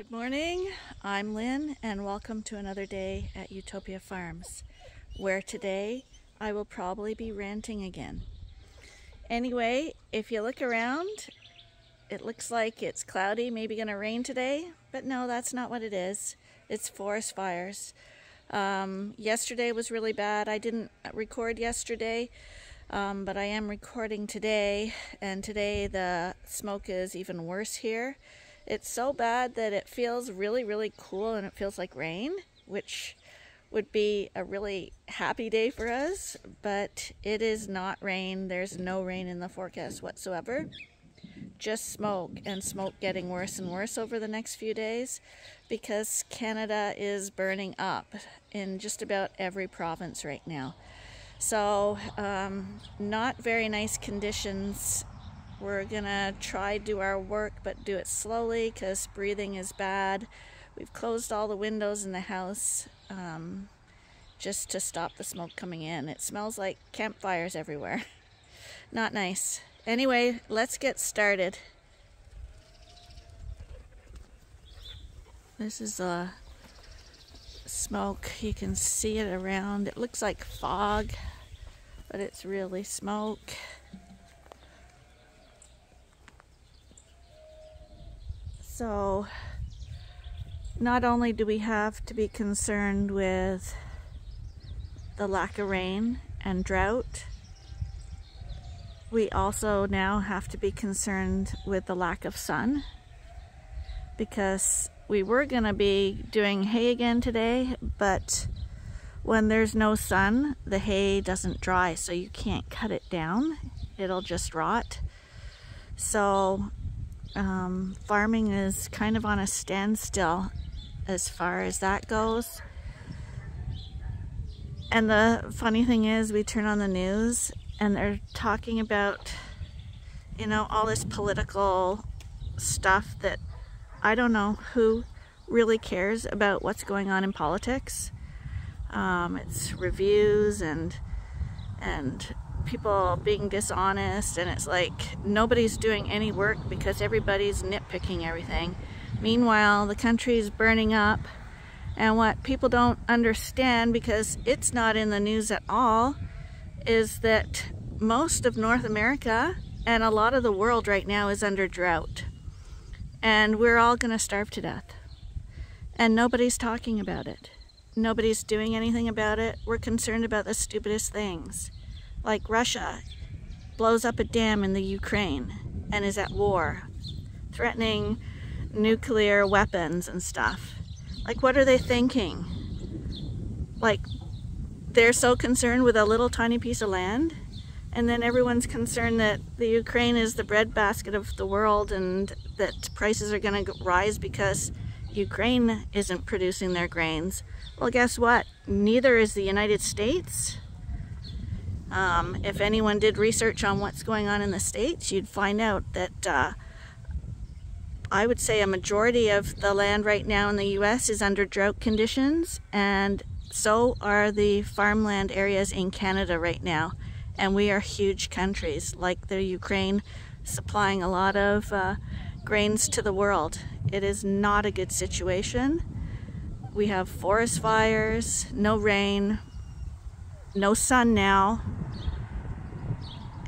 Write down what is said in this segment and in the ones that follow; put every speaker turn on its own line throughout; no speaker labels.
Good morning, I'm Lynn and welcome to another day at Ewetopia Farms, where today I will probably be ranting again. Anyway, if you look around, it looks like it's cloudy, maybe going to rain today, but no, that's not what it is. It's forest fires. Yesterday was really bad. I didn't record yesterday, but I am recording today, and today the smoke is even worse here. It's so bad that it feels really, really cool and it feels like rain, which would be a really happy day for us, but it is not rain. There's no rain in the forecast whatsoever. Just smoke, and smoke getting worse and worse over the next few days because Canada is burning up in just about every province right now. So not very nice conditions. We're gonna try do our work, but do it slowly because breathing is bad. We've closed all the windows in the house just to stop the smoke coming in. It smells like campfires everywhere. Not nice. Anyway, let's get started. This is smoke. You can see it around. It looks like fog, but it's really smoke. So not only do we have to be concerned with the lack of rain and drought, we also now have to be concerned with the lack of sun, because we were going to be doing hay again today, but when there's no sun, the hay doesn't dry, so you can't cut it down. It'll just rot. So farming is kind of on a standstill as far as that goes. And the funny thing is, we turn on the news and they're talking about, you know, all this political stuff that I don't know who really cares about what's going on in politics. It's reviews and people being dishonest, and it's like nobody's doing any work because everybody's nitpicking everything. Meanwhile, the country's burning up, and what people don't understand, because it's not in the news at all, is that most of North America and a lot of the world right now is under drought, and we're all gonna starve to death, and nobody's talking about it. Nobody's doing anything about it. We're concerned about the stupidest things. Like Russia blows up a dam in the Ukraine and is at war, threatening nuclear weapons and stuff. Like, what are they thinking? Like, they're so concerned with a little tiny piece of land, and then everyone's concerned that the Ukraine is the breadbasket of the world and that prices are going to rise because Ukraine isn't producing their grains. Well, guess what? Neither is the United States. If anyone did research on what's going on in the States, you'd find out that I would say a majority of the land right now in the US is under drought conditions, and so are the farmland areas in Canada right now. And we are huge countries, like the Ukraine, supplying a lot of grains to the world. It is not a good situation. We have forest fires, no rain, no sun now,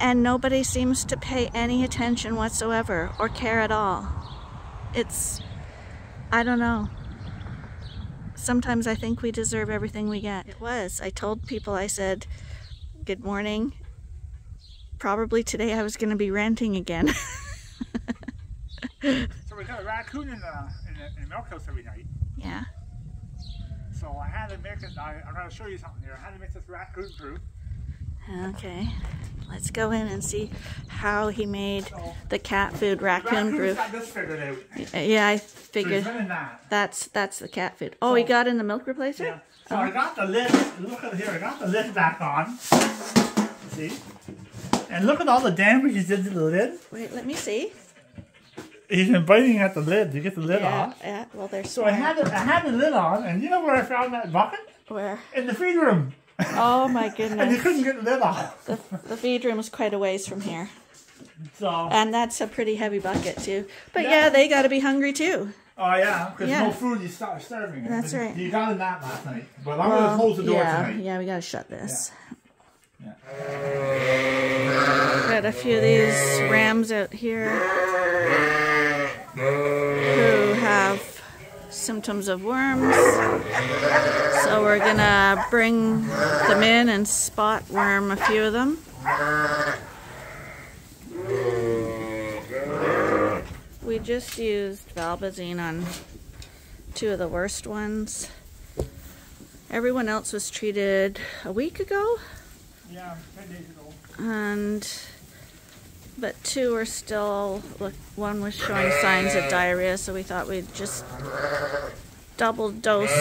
and nobody seems to pay any attention whatsoever or care at all. It's, I don't know. Sometimes I think we deserve everything we get. I told people, I said, good morning. Probably today I was going to be ranting again.
So we got a raccoon in the milk house every night.
Yeah.
So I had to make it, I'm going to show you something here. I had to make this raccoon proof.
Okay, let's go in and see how he made the cat food raccoon proof.
Got this figured out.
Yeah, I figured
So that.
that's the cat food. Oh, he got in the milk replacer?
Yeah. So I got the lid, look at here, I got the lid back on. See? And look at all the damage he did to the lid.
Wait, let me see.
He's been biting at the lid to get the lid off.
Yeah, well, there's
So I had the lid on, and you know where I found that bucket?
Where?
In the feed room.
Oh my goodness.
And you couldn't get the lid off.
The feed room is quite a ways from here.
So.
And that's a pretty heavy bucket too. But yeah, they got to be hungry too.
Oh yeah, because
Yeah.
no food, you start starving.
That's right.
You got a nap last night, but I'm gonna close the door tonight.
Yeah, we gotta shut this.
Yeah.
Got a few of these rams out here who have symptoms of worms. So we're gonna bring them in and spot worm a few of them. We just used Valbazine on 2 of the worst ones. Everyone else was treated a week ago.
Yeah, 10 days ago.
But 2 are still, look, one was showing signs of diarrhea, so we thought we'd just double dose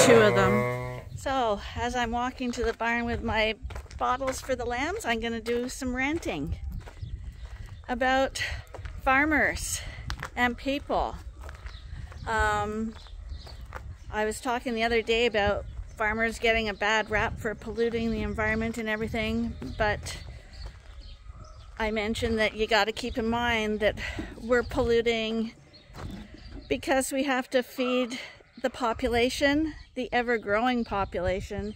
2 of them. So, as I'm walking to the barn with my bottles for the lambs, I'm going to do some ranting about farmers and people. I was talking the other day about farmers getting a bad rap for polluting the environment and everything, but I mentioned that you got to keep in mind that we're polluting because we have to feed the population, the ever-growing population,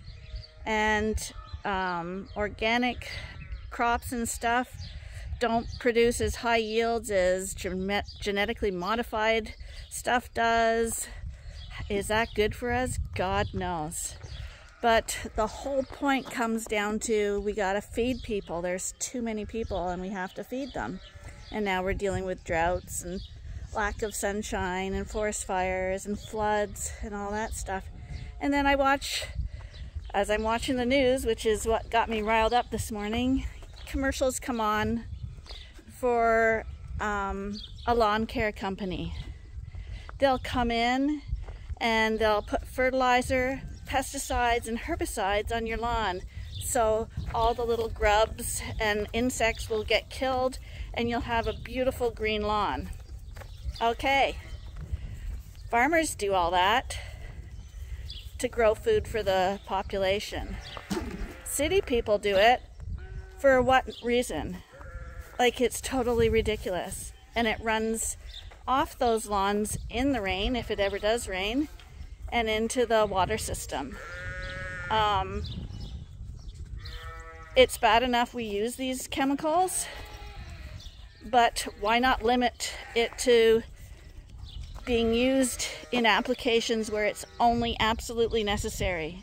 and organic crops and stuff don't produce as high yields as genetically modified stuff does. Is that good for us? God knows. But the whole point comes down to we gotta feed people. There's too many people and we have to feed them. And now we're dealing with droughts and lack of sunshine and forest fires and floods and all that stuff. And then I watch, as I'm watching the news, which is what got me riled up this morning, commercials come on for a lawn care company. They'll come in and they'll put fertilizer, pesticides, and herbicides on your lawn. So all the little grubs and insects will get killed and you'll have a beautiful green lawn. Okay, farmers do all that to grow food for the population. City people do it for what reason? Like, it's totally ridiculous. And it runs off those lawns in the rain, if it ever does rain, and into the water system. It's bad enough we use these chemicals, but why not limit it to being used in applications where it's only absolutely necessary?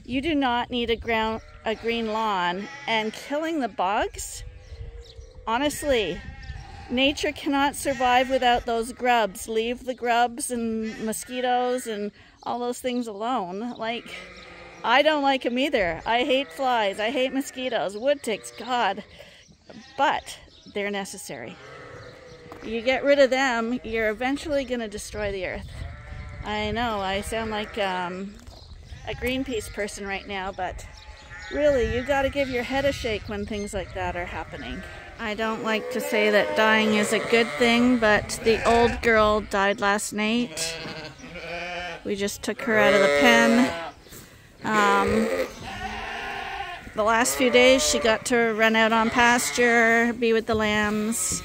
You do not need a green lawn, and killing the bugs, honestly, nature cannot survive without those grubs. Leave the grubs and mosquitoes and all those things alone. Like, I don't like them either. I hate flies. I hate mosquitoes. Wood ticks, God. But they're necessary. You get rid of them, you're eventually going to destroy the earth. I know, I sound like a Greenpeace person right now, but really, you got to give your head a shake when things like that are happening. I don't like to say that dying is a good thing, but the old girl died last night. We just took her out of the pen. The last few days she got to run out on pasture, be with the lambs.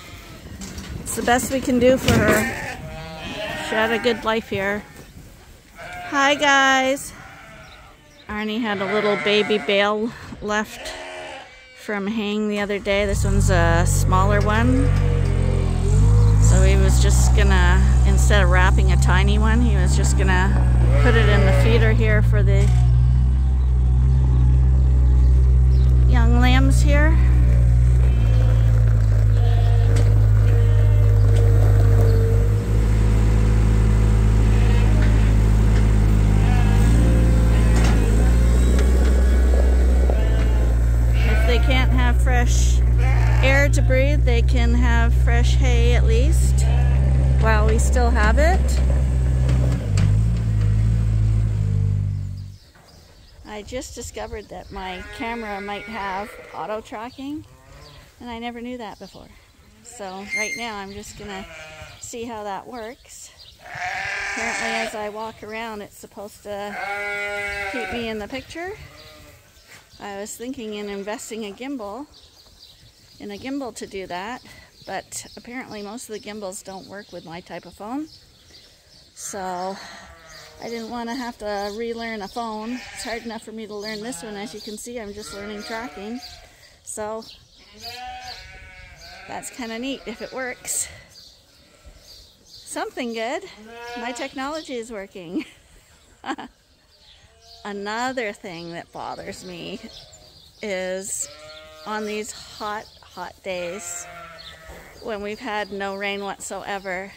It's the best we can do for her. She had a good life here. Hi guys! Arnie had a little baby bale left from haying the other day. This one's a smaller one. So he was just gonna, instead of wrapping a tiny one, he was just gonna put it in the feeder here for the young lambs here. They can't have fresh air to breathe, they can have fresh hay at least while we still have it. I just discovered that my camera might have auto tracking, and I never knew that before. So right now I'm just gonna see how that works. Apparently as I walk around it's supposed to keep me in the picture. I was thinking in investing in a gimbal to do that, but apparently most of the gimbals don't work with my type of phone. So I didn't want to have to relearn a phone. It's hard enough for me to learn this one. As you can see, I'm just learning tracking. So that's kind of neat if it works. Something good. My technology is working. Another thing that bothers me is on these hot days when we've had no rain whatsoever,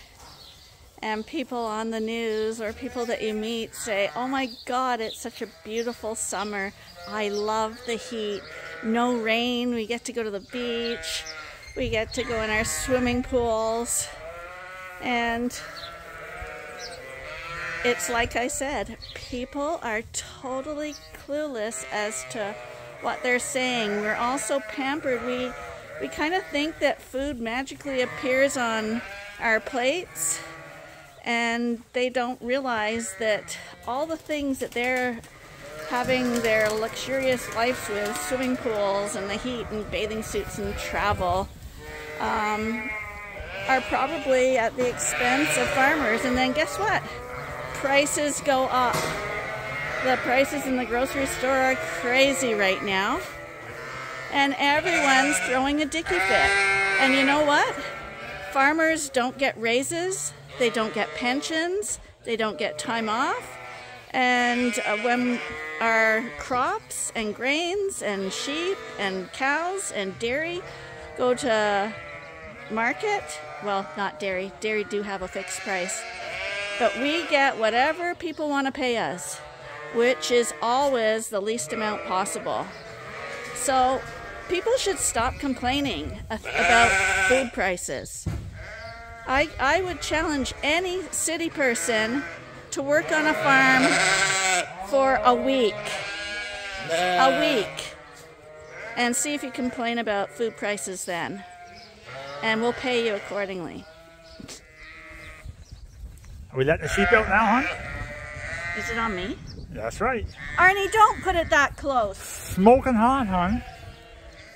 and people on the news or people that you meet say, oh my God, it's such a beautiful summer. I love the heat. No rain. We get to go to the beach. We get to go in our swimming pools. And it's like I said, people are totally clueless as to what they're saying. We're all so pampered. We kind of think that food magically appears on our plates, and they don't realize that all the things that they're having their luxurious lives with, swimming pools and the heat and bathing suits and travel, are probably at the expense of farmers. And then guess what? Prices go up. The prices in the grocery store are crazy right now. And everyone's throwing a dicky fit. And you know what? Farmers don't get raises. They don't get pensions. They don't get time off. And when our crops and grains and sheep and cows and dairy go to market, well, not dairy. Dairy do have a fixed price. But we get whatever people want to pay us, which is always the least amount possible. So people should stop complaining about food prices. I would challenge any city person to work on a farm for a week, and see if you complain about food prices then. And we'll pay you accordingly.
Are we letting the sheep out now, hon?
Is it on me?
That's right.
Arnie, don't put it that close.
Smoking hot, hon.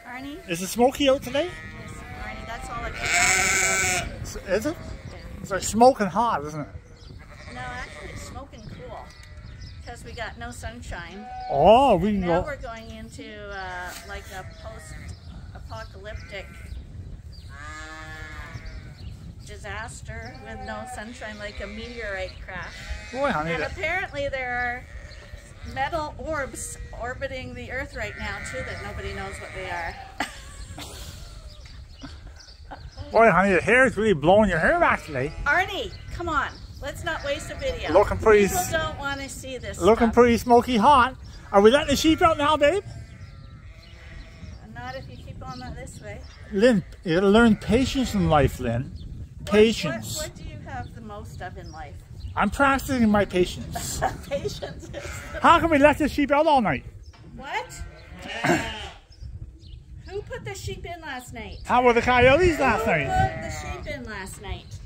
Arnie?
Is it smoky out today?
Yes, Arnie, that's all I can.
Is it? It's like smoking hot, isn't it?
No, actually it's smoking cool. Because we got no sunshine.
Oh, we can
now
go.
We're going into like a post-apocalyptic disaster with no sunshine, like a meteorite crash.
Boy, honey,
and apparently there are metal orbs orbiting the Earth right now too that nobody knows what they are.
Boy, honey, the hair is really blowing your hair back today.
Arnie, come on. Let's not waste a video.
Looking pretty.
People don't want to see this
Looking
stuff.
pretty smoky hot. Are we letting the sheep out now, babe?
Not if you keep on that this way.
Lynn, you gotta learn patience in life, Lynn. Patience.
What do you have the most of in life?
I'm practicing my patience.
Patience.
How can we let the sheep out all night?
What? Who put the sheep in last night?
How were the coyotes last night?
Who put the sheep in last night?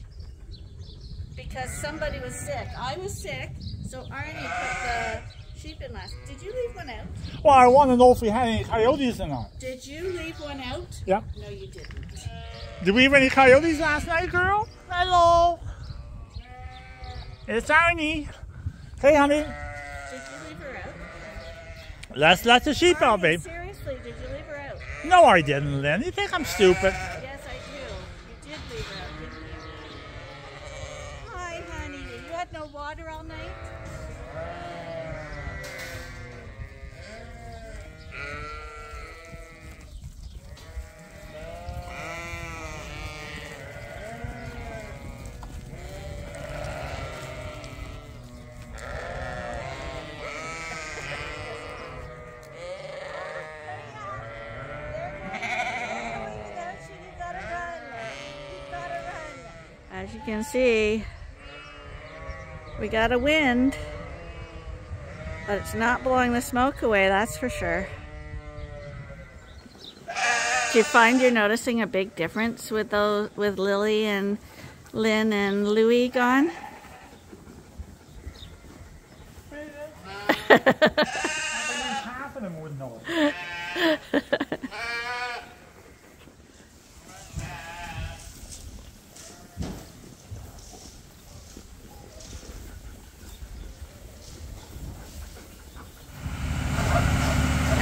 Because somebody was sick. I was sick, so Arnie put the sheep in last. Did you leave one out?
Well, I want to know if we had any coyotes or not.
Did you leave one out?
Yep.
No, you didn't.
Did we have any coyotes last night, girl? Hello. It's Arnie. Hey, honey.
Did you leave her out?
Let's let the sheep out,
Arnie,
babe.
seriously, did you leave her out?
No, I didn't, Lynn. You think I'm stupid?
Yes, I do. You did leave her out, didn't you? Hi, honey. You had no water all night? As you can see, we got a wind, but it's not blowing the smoke away, that's for sure. Do you find you're noticing a big difference with Lily and Lynn and Louie gone?
Half of them wouldn't know.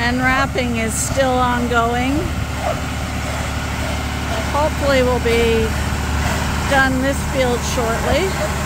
and wrapping is still ongoing. Hopefully we'll be done this field shortly.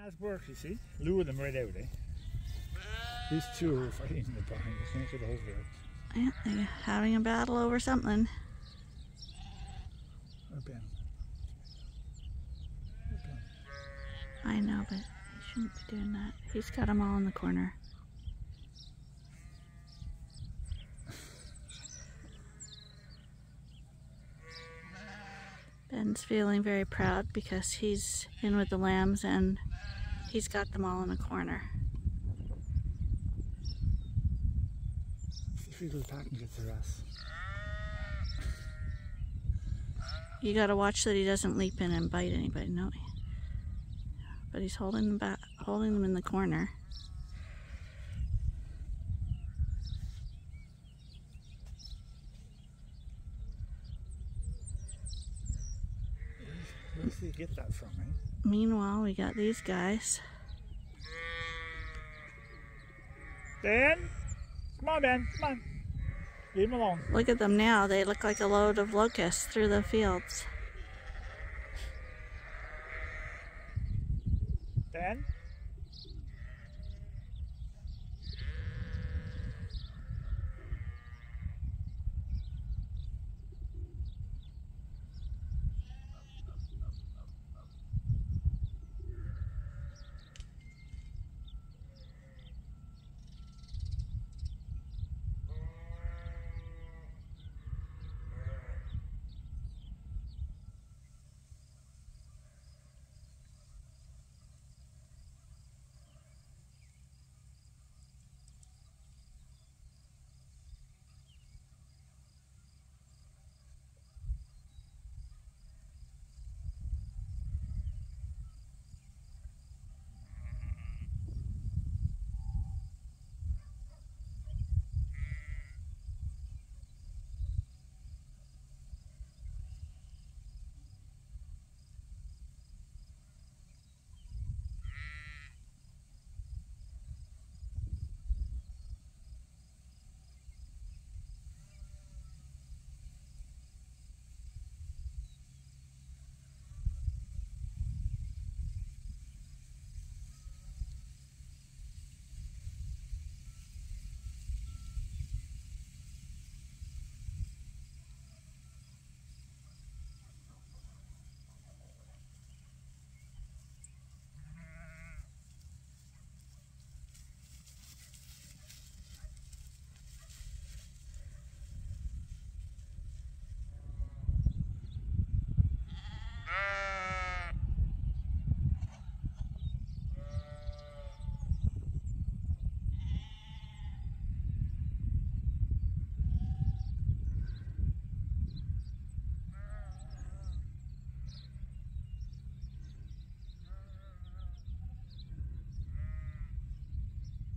has worked, you see. Lure them right out, eh? These two are fighting in the behind. You can't get over it.
Yeah, they're having a battle over something.
Or Ben.
I know, but he shouldn't be doing that. He's got them all in the corner. Ben's feeling very proud because he's in with the lambs and he's got them all in a corner.
If he'll attack and get their ass.
You gotta watch that he doesn't leap in and bite anybody, no. But he's holding them back, holding them in the corner.
Where does he get that from, eh?
Meanwhile, we got these guys.
Ben! Come on, Ben, come on. Leave him alone.
Look at them now. They look like a load of locusts through the fields.
Ben?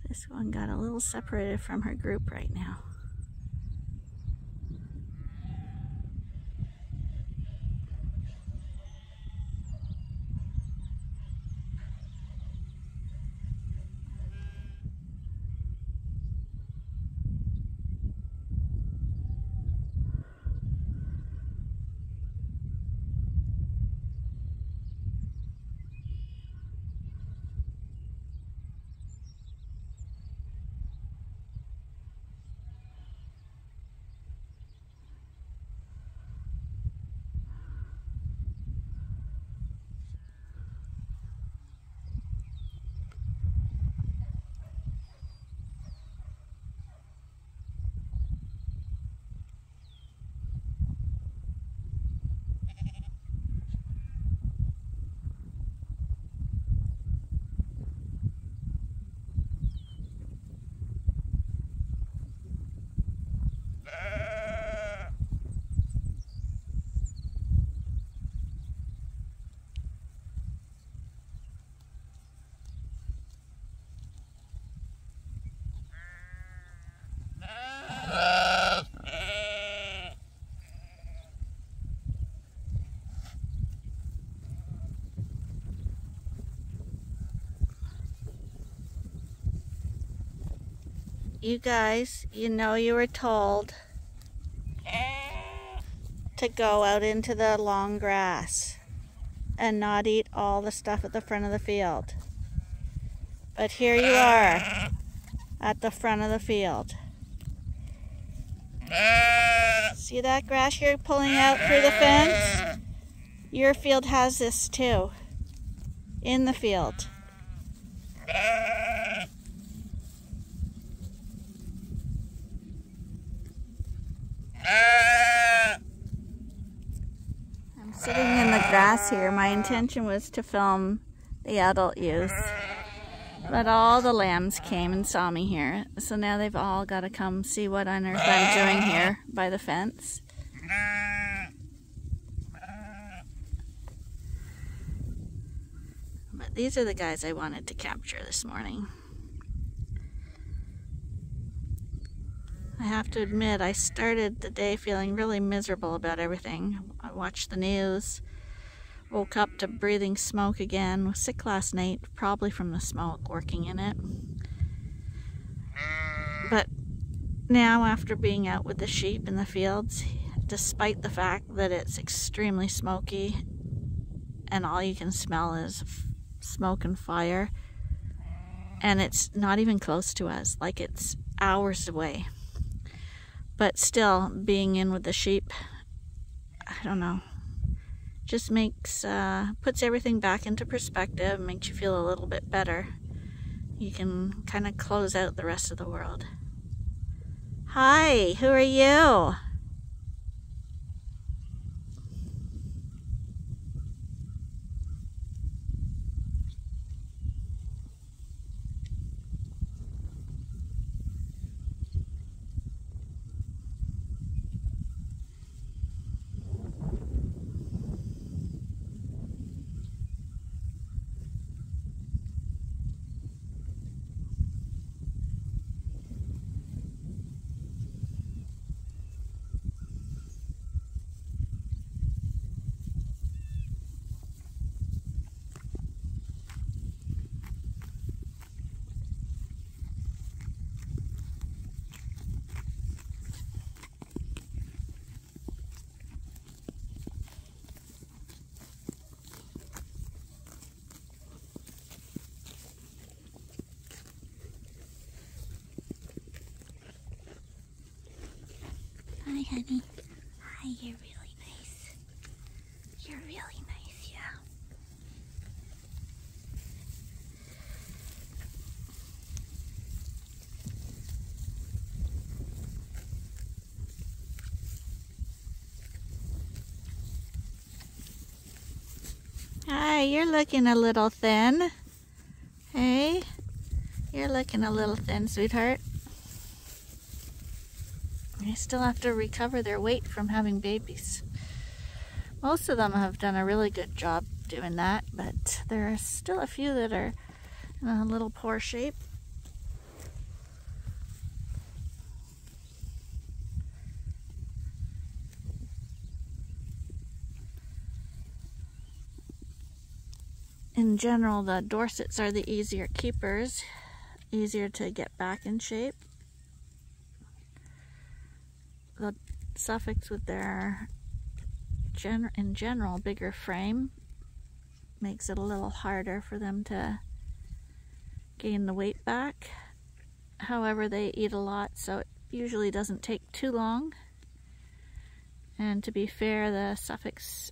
This one got a little separated from her group right now. You guys, you know you were told to go out into the long grass and not eat all the stuff at the front of the field. But here you are at the front of the field. See that grass you're pulling out through the fence? Your field has this too. In the field. I'm sitting in the grass here. My intention was to film the adult ewes, but all the lambs came and saw me here, so now they've all got to come see what on earth I'm doing here by the fence. But these are the guys I wanted to capture this morning. I have to admit, I started the day feeling really miserable about everything. I watched the news, woke up to breathing smoke again, was sick last night, probably from the smoke working in it. But now, after being out with the sheep in the fields, despite the fact that it's extremely smoky and all you can smell is smoke and fire, and it's not even close to us, like it's hours away. But still, being in with the sheep, I don't know, just makes, puts everything back into perspective, makes you feel a little bit better. You can kind of close out the rest of the world. Hi, who are you? Hi, honey. Hi, you're really nice. You're really nice, yeah. Hi, you're looking a little thin. Hey, you're looking a little thin, sweetheart. They still have to recover their weight from having babies. Most of them have done a really good job doing that, but there are still a few that are in a little poor shape. In general, the Dorsets are the easier keepers, easier to get back in shape. The Suffolks, with their in general bigger frame, makes it a little harder for them to gain the weight back. However, they eat a lot, so it usually doesn't take too long. And to be fair, the Suffolks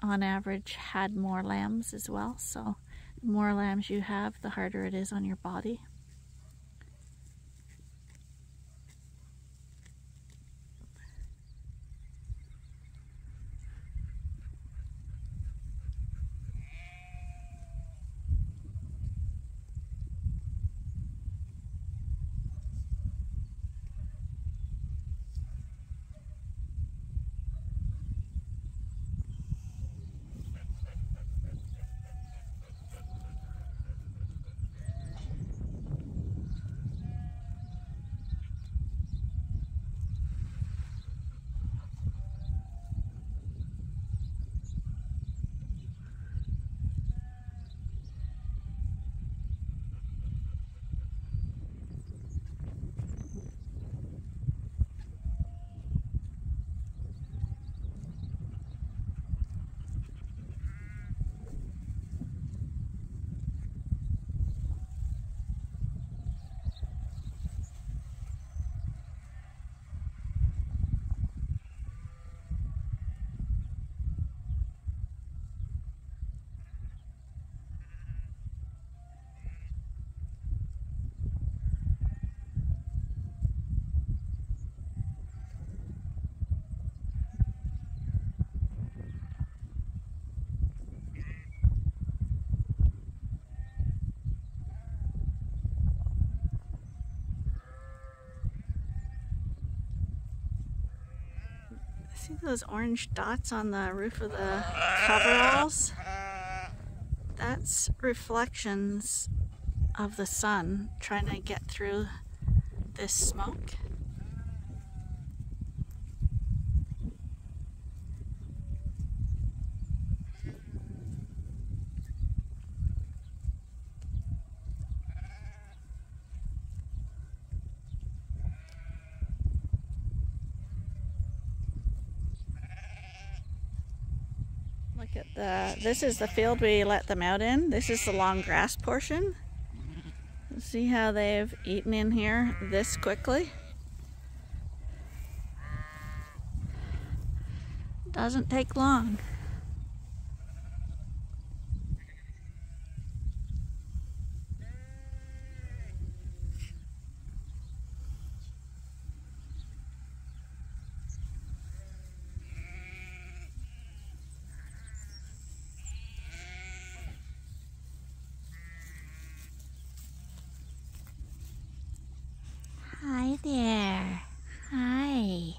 on average had more lambs as well, so the more lambs you have, the harder it is on your body. See those orange dots on the roof of the coveralls? That's reflections of the sun trying to get through this smoke. Look at this is the field we let them out in. This is the long grass portion. See how they've eaten in here this quickly? Doesn't take long. Hi there. Hi.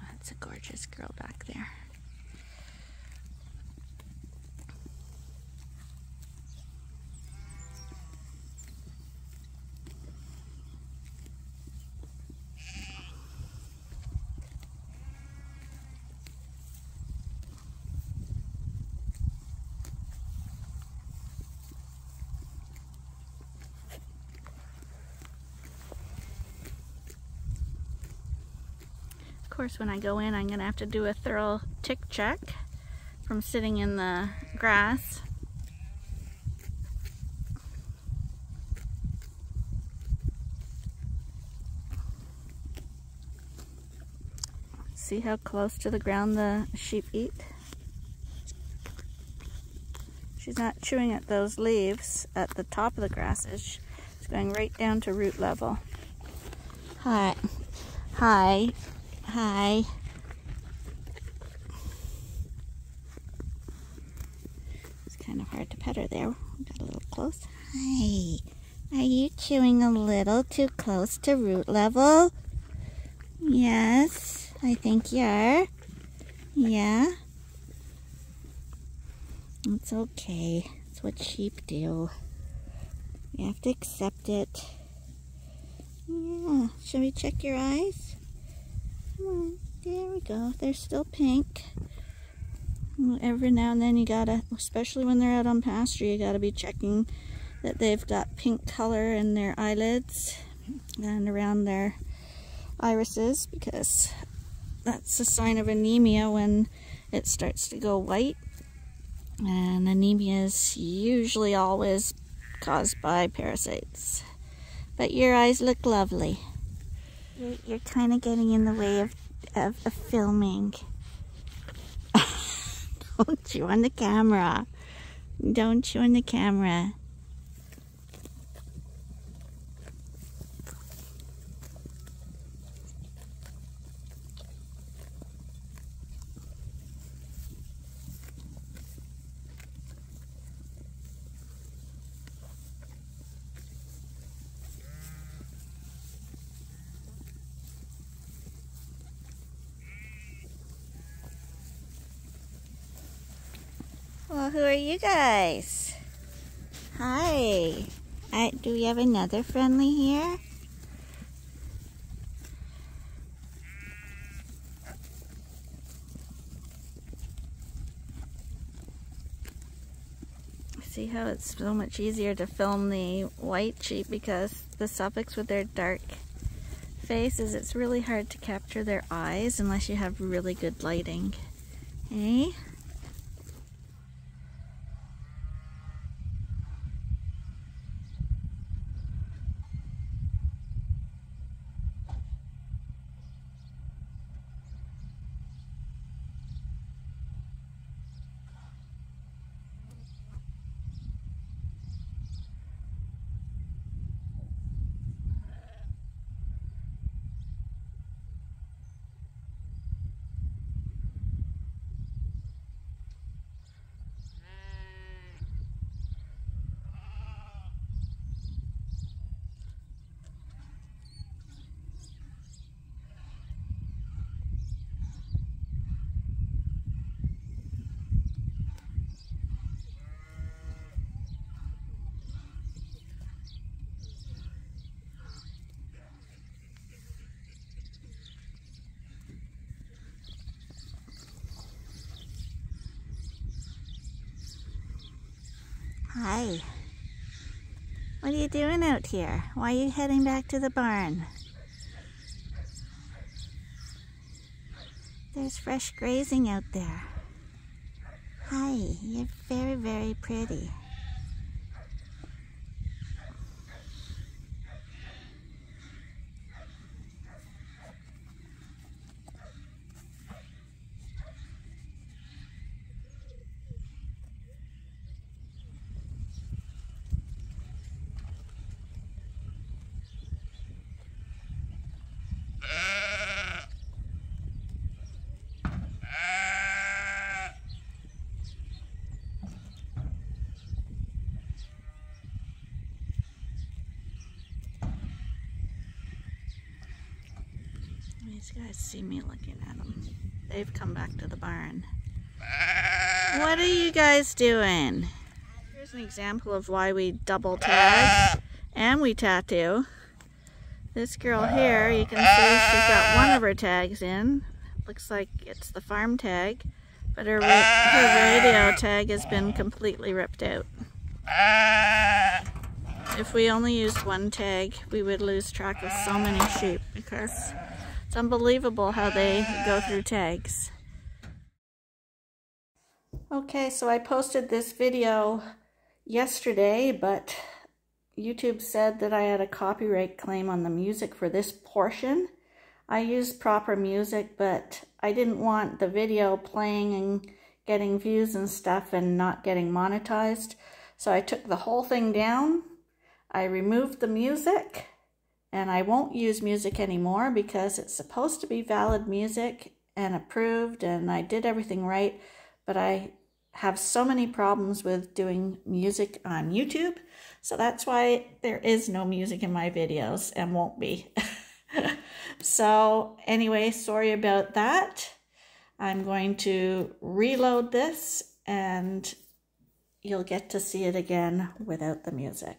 That's a gorgeous girl back there. Of course, when I go in, I'm going to have to do a thorough tick check from sitting in the grass. See how close to the ground the sheep eat? She's not chewing at those leaves at the top of the grasses. She's going right down to root level. Hi. Hi. Hi. It's kind of hard to pet her there. Got a little close. Hi. Are you chewing a little too close to root level? Yes, I think you are. Yeah. It's okay. It's what sheep do. You have to accept it. Yeah. Shall we check your eyes? Come on. There we go. They're still pink. Every now and then you gotta, especially when they're out on pasture, you gotta be checking that they've got pink color in their eyelids and around their irises, because that's a sign of anemia when it starts to go white. And anemia is usually always caused by parasites. But your eyes look lovely. You're kind of getting in the way of filming. Don't chew on the camera. Don't chew on the camera. Well, who are you guys? Hi. Do we have another friendly here? See how it's so much easier to film the white sheep, because the Suffolks with their dark faces, it's really hard to capture their eyes unless you have really good lighting. Eh? Hi. What are you doing out here? Why are you heading back to the barn? There's fresh grazing out there. Hi, you're very, very pretty. These guys see me looking at them. They've come back to the barn. What are you guys doing? Here's an example of why we double tag and we tattoo. This girl here, you can see she's got one of her tags in. Looks like it's the farm tag, but her radio tag has been completely ripped out. If we only used one tag, we would lose track of so many sheep because it's unbelievable how they go through tags. Okay, so I posted this video yesterday, but YouTube said that I had a copyright claim on the music for this portion. I used proper music, but I didn't want the video playing and getting views and stuff and not getting monetized. So I took the whole thing down. I removed the music, and I won't use music anymore because it's supposed to be valid music and approved, and I did everything right, but I have so many problems with doing music on YouTube, so that's why there is no music in my videos and won't be. So anyway, sorry about that. I'm going to reload this and you'll get to see it again without the music.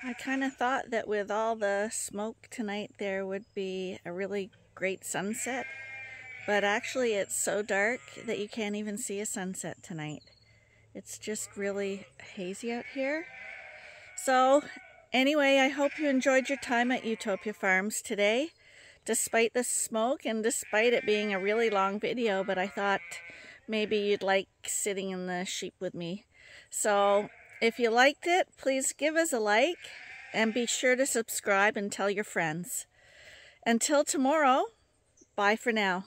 I kind of thought that with all the smoke tonight there would be a really great sunset, but actually it's so dark that you can't even see a sunset tonight. It's just really hazy out here. So anyway, I hope you enjoyed your time at Ewetopia Farms today, despite the smoke and despite it being a really long video, but I thought maybe you'd like sitting in the sheep with me. So if you liked it, please give us a like and be sure to subscribe and tell your friends. Until tomorrow, bye for now.